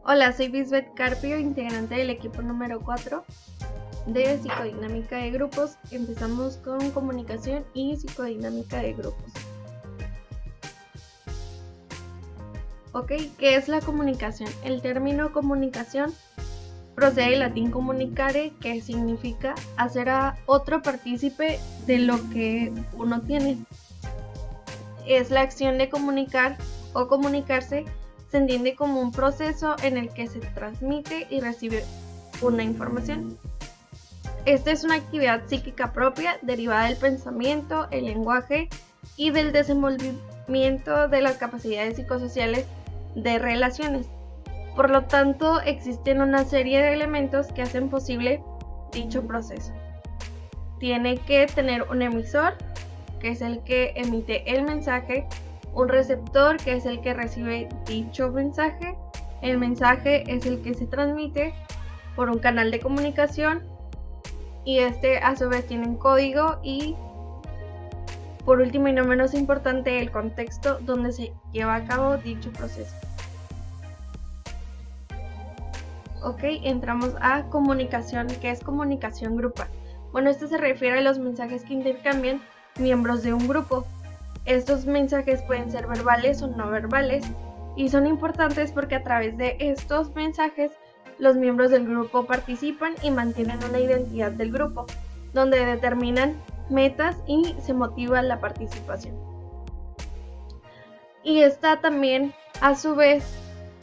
Hola, soy Lisbeth Carpio, integrante del equipo número 4 de psicodinámica de grupos. Empezamos con comunicación y psicodinámica de grupos. Ok, ¿qué es la comunicación? El término comunicación procede del latín comunicare, que significa hacer a otro partícipe de lo que uno tiene. Es la acción de comunicar o comunicarse. Se entiende como un proceso en el que se transmite y recibe una información. Esta es una actividad psíquica propia derivada del pensamiento, el lenguaje y del desenvolvimiento de las capacidades psicosociales de relaciones. Por lo tanto, existen una serie de elementos que hacen posible dicho proceso. Tiene que tener un emisor, que es el que emite el mensaje, un receptor, que es el que recibe dicho mensaje, el mensaje es el que se transmite por un canal de comunicación y este a su vez tiene un código y, por último y no menos importante, el contexto donde se lleva a cabo dicho proceso. Ok, entramos a comunicación. ¿Qué es comunicación grupal? Bueno, esto se refiere a los mensajes que intercambian miembros de un grupo. Estos mensajes pueden ser verbales o no verbales y son importantes porque a través de estos mensajes los miembros del grupo participan y mantienen una identidad del grupo, donde determinan metas y se motiva la participación. Y esta también, a su vez,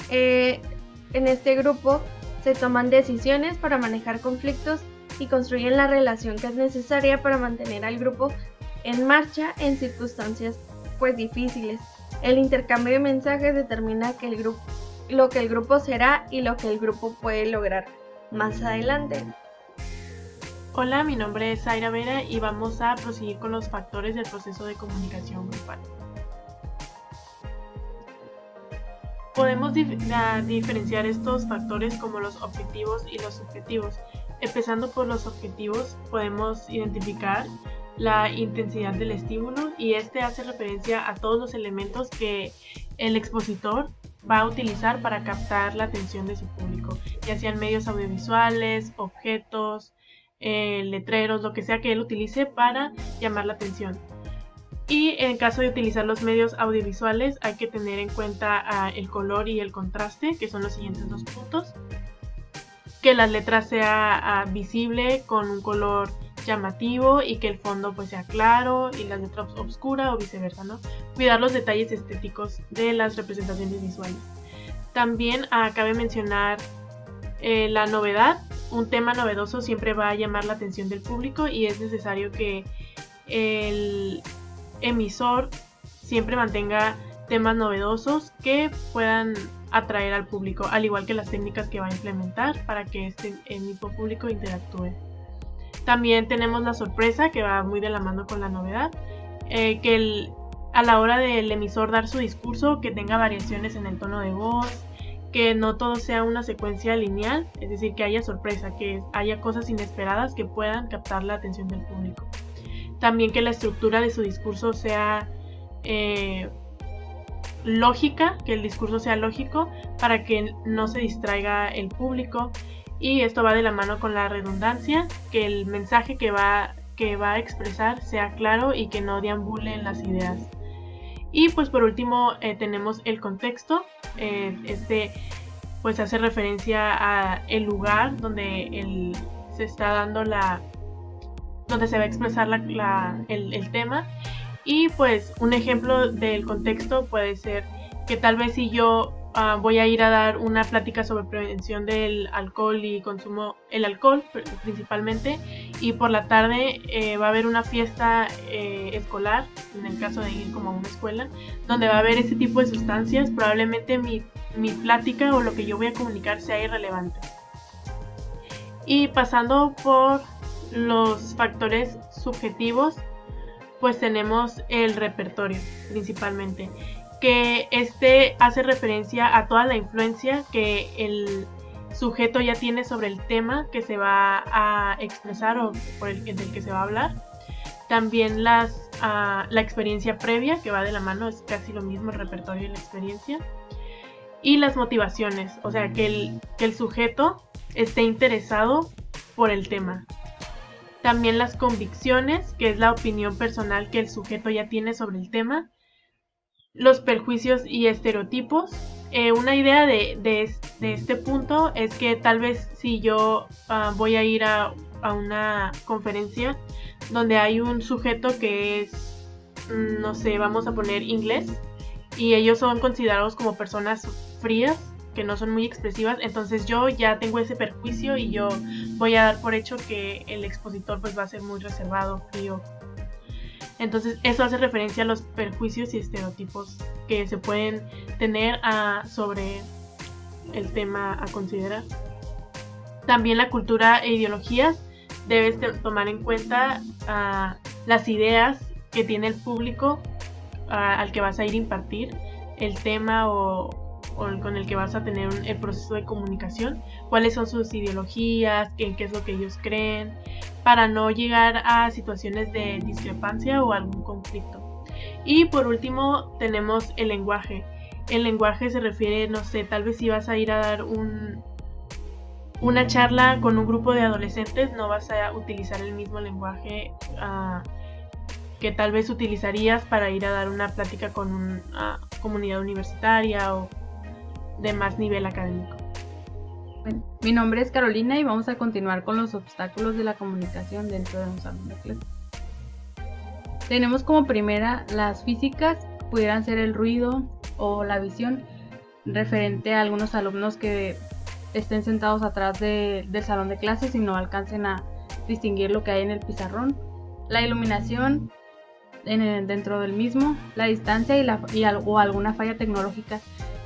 en este grupo se toman decisiones para manejar conflictos y construyen la relación que es necesaria para mantener al grupo en marcha en circunstancias difíciles. El intercambio de mensajes determina lo que el grupo será y lo que el grupo puede lograr más adelante. Hola, mi nombre es Zaira Vera y vamos a proseguir con los factores del proceso de comunicación grupal. Podemos diferenciar estos factores como los objetivos y los subjetivos. Empezando por los objetivos, podemos identificar la intensidad del estímulo y este hace referencia a todos los elementos que el expositor va a utilizar para captar la atención de su público, ya sean medios audiovisuales, objetos, letreros, lo que sea que él utilice para llamar la atención. Y en caso de utilizar los medios audiovisuales hay que tener en cuenta el color y el contraste, que son los siguientes dos puntos. Que la letra sea visible con un color llamativo y que el fondo pues sea claro y la letra oscura o viceversa, ¿no? Cuidar los detalles estéticos de las representaciones visuales. También cabe mencionar la novedad. Un tema novedoso siempre va a llamar la atención del público y es necesario que el emisor siempre mantenga temas novedosos que puedan atraer al público, al igual que las técnicas que va a implementar para que el mismo público interactúe. También tenemos la sorpresa, que va muy de la mano con la novedad, que a la hora del emisor dar su discurso, que tenga variaciones en el tono de voz, que no todo sea una secuencia lineal, es decir, que haya sorpresa, que haya cosas inesperadas que puedan captar la atención del público. También que la estructura de su discurso sea lógica, que el discurso sea lógico para que no se distraiga el público, y esto va de la mano con la redundancia, que el mensaje que va a expresar sea claro y que no deambule en las ideas. Y pues por último tenemos el contexto. Este pues hace referencia a el lugar donde se está dando donde se va a expresar el tema. Y pues un ejemplo del contexto puede ser que tal vez si yo voy a ir a dar una plática sobre prevención del alcohol y consumo, el alcohol principalmente, y por la tarde va a haber una fiesta escolar, en el caso de ir como a una escuela, donde va a haber ese tipo de sustancias, probablemente mi plática o lo que yo voy a comunicar sea irrelevante. Y pasando por los factores subjetivos, pues tenemos el repertorio principalmente, que hace referencia a toda la influencia que el sujeto ya tiene sobre el tema que se va a expresar o del que se va a hablar. También la experiencia previa, que va de la mano, es casi lo mismo el repertorio y la experiencia. y las motivaciones, o sea, que el sujeto esté interesado por el tema. También las convicciones, que es la opinión personal que el sujeto ya tiene sobre el tema. Los perjuicios y estereotipos. Una idea de este punto es que tal vez si yo voy a ir a una conferencia donde hay un sujeto que es, no sé, vamos a poner inglés, y ellos son considerados como personas frías, que no son muy expresivas, entonces yo ya tengo ese perjuicio y yo voy a dar por hecho que el expositor pues va a ser muy reservado, frío. Entonces eso hace referencia a los perjuicios y estereotipos que se pueden tener sobre el tema a considerar. También la cultura e ideologías. Debes tomar en cuenta las ideas que tiene el público al que vas a ir a impartir el tema o con el que vas a tener el proceso de comunicación, cuáles son sus ideologías, qué es lo que ellos creen, para no llegar a situaciones de discrepancia o algún conflicto. Y por último tenemos el lenguaje. El lenguaje se refiere, no sé, tal vez si vas a ir a dar una charla con un grupo de adolescentes, no vas a utilizar el mismo lenguaje que tal vez utilizarías para ir a dar una plática con una comunidad universitaria o de más nivel académico. Bueno, mi nombre es Carolina y vamos a continuar con los obstáculos de la comunicación dentro de un salón de clase. Tenemos como primera las físicas, pudieran ser el ruido o la visión, referente a algunos alumnos que estén sentados atrás del salón de clases y no alcancen a distinguir lo que hay en el pizarrón. La iluminación dentro del mismo, la distancia o alguna falla tecnológica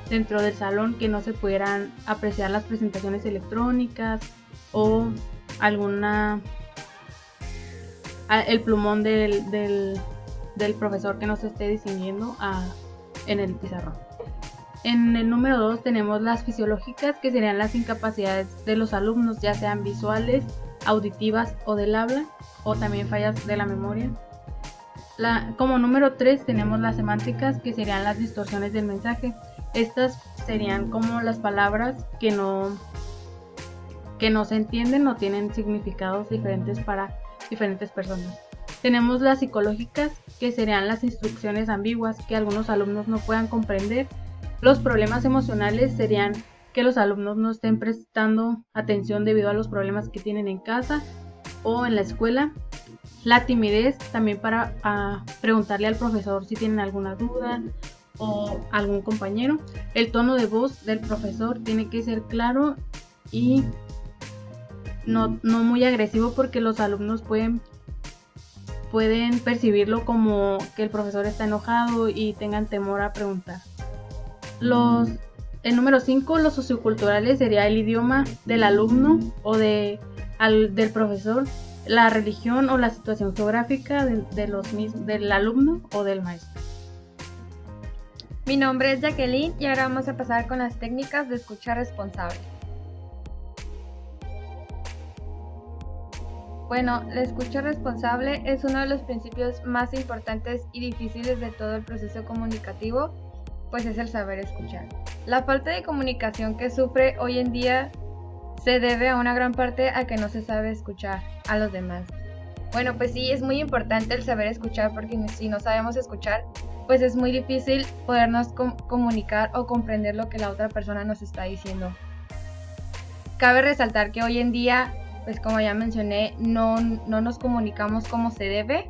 dentro del salón, que no se pudieran apreciar las presentaciones electrónicas o el plumón del profesor que no se esté distinguiendo en el pizarrón. En el número 2 tenemos las fisiológicas, que serían las incapacidades de los alumnos, ya sean visuales, auditivas o del habla, o también fallas de la memoria. Como número 3 tenemos las semánticas, que serían las distorsiones del mensaje. Estas serían como las palabras que no se entienden o tienen significados diferentes para diferentes personas. Tenemos las psicológicas, que serían las instrucciones ambiguas que algunos alumnos no puedan comprender. Los problemas emocionales serían que los alumnos no estén prestando atención debido a los problemas que tienen en casa o en la escuela. La timidez, también para preguntarle al profesor si tienen alguna duda o algún compañero. El tono de voz del profesor tiene que ser claro y no muy agresivo, porque los alumnos pueden percibirlo como que el profesor está enojado y tengan temor a preguntar. El número 5, los socioculturales, sería el idioma del alumno o del profesor, la religión o la situación geográfica del alumno o del maestro. Mi nombre es Jacqueline y ahora vamos a pasar con las técnicas de escucha responsable. Bueno, la escucha responsable es uno de los principios más importantes y difíciles de todo el proceso comunicativo, pues es el saber escuchar. La falta de comunicación que sufre hoy en día se debe a una gran parte a que no se sabe escuchar a los demás. Bueno, pues sí, es muy importante el saber escuchar, porque si no sabemos escuchar, pues es muy difícil podernos comunicar o comprender lo que la otra persona nos está diciendo. Cabe resaltar que hoy en día, pues como ya mencioné, no nos comunicamos como se debe.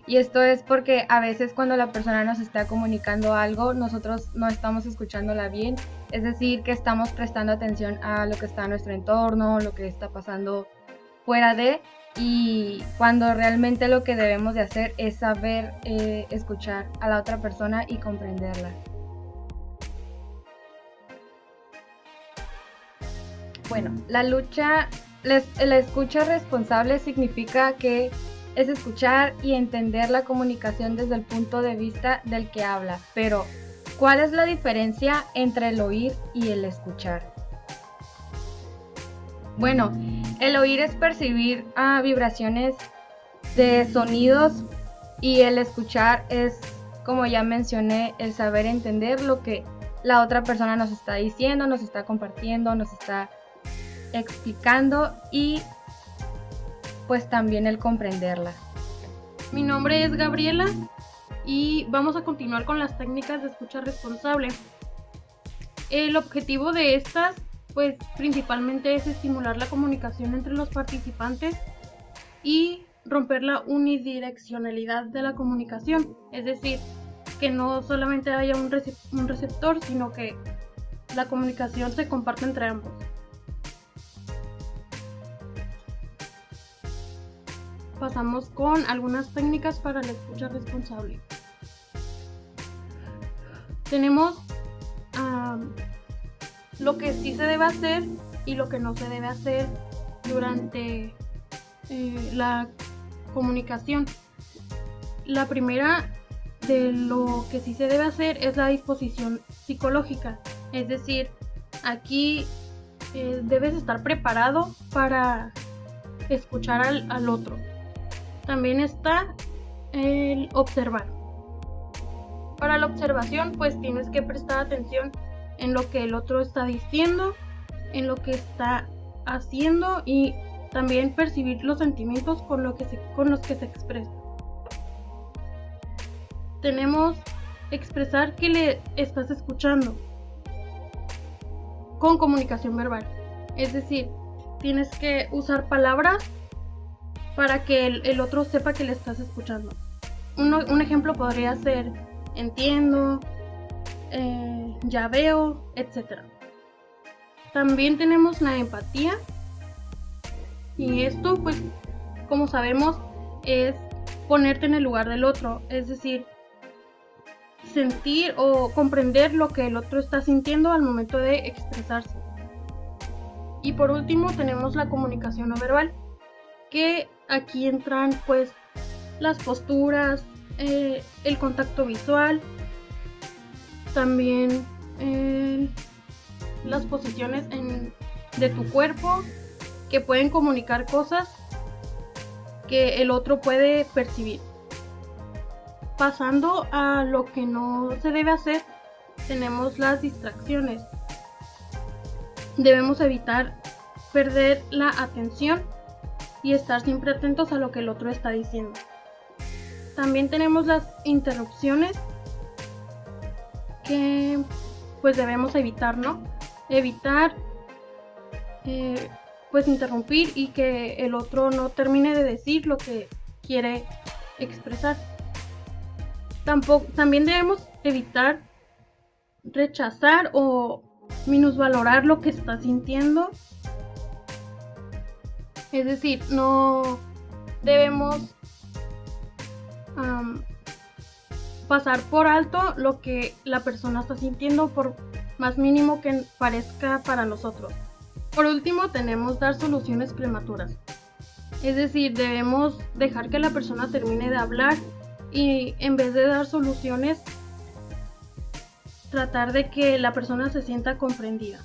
Y esto es porque a veces cuando la persona nos está comunicando algo, nosotros no estamos escuchándola bien. Es decir, que estamos prestando atención a lo que está en nuestro entorno, lo que está pasando fuera de, y cuando realmente lo que debemos de hacer es saber escuchar a la otra persona y comprenderla. Bueno, la escucha responsable significa que es escuchar y entender la comunicación desde el punto de vista del que habla. Pero, ¿cuál es la diferencia entre el oír y el escuchar? Bueno, el oír es percibir vibraciones de sonidos, y el escuchar es, como ya mencioné, el saber entender lo que la otra persona nos está diciendo, nos está compartiendo, nos está explicando y pues también el comprenderla. Mi nombre es Gabriela y vamos a continuar con las técnicas de escucha responsable. El objetivo de estas pues principalmente es estimular la comunicación entre los participantes y romper la unidireccionalidad de la comunicación, es decir, que no solamente haya un receptor, sino que la comunicación se comparte entre ambos. Pasamos con algunas técnicas para la escucha responsable. Tenemos lo que sí se debe hacer y lo que no se debe hacer durante la comunicación. La primera de lo que sí se debe hacer es la disposición psicológica, es decir, aquí debes estar preparado para escuchar al otro. También está el observar. Para la observación, pues tienes que prestar atención en lo que el otro está diciendo, en lo que está haciendo y también percibir los sentimientos con los que se expresa. Tenemos expresar que le estás escuchando con comunicación verbal. Es decir, tienes que usar palabras para que el otro sepa que le estás escuchando. Un ejemplo podría ser entiendo, ya veo, etc. También tenemos la empatía. Y esto, pues, como sabemos, es ponerte en el lugar del otro. Es decir, sentir o comprender lo que el otro está sintiendo al momento de expresarse. Y por último tenemos la comunicación no verbal, que aquí entran pues las posturas, el contacto visual, también las posiciones de tu cuerpo que pueden comunicar cosas que el otro puede percibir. Pasando a lo que no se debe hacer, tenemos las distracciones. Debemos evitar perder la atención y estar siempre atentos a lo que el otro está diciendo. También tenemos las interrupciones que pues debemos evitar, ¿no? Evitar pues interrumpir y que el otro no termine de decir lo que quiere expresar. También debemos evitar rechazar o minusvalorar lo que está sintiendo. Es decir, no debemos pasar por alto lo que la persona está sintiendo, por más mínimo que parezca para nosotros. Por último, tenemos dar soluciones prematuras. Es decir, debemos dejar que la persona termine de hablar y en vez de dar soluciones, tratar de que la persona se sienta comprendida.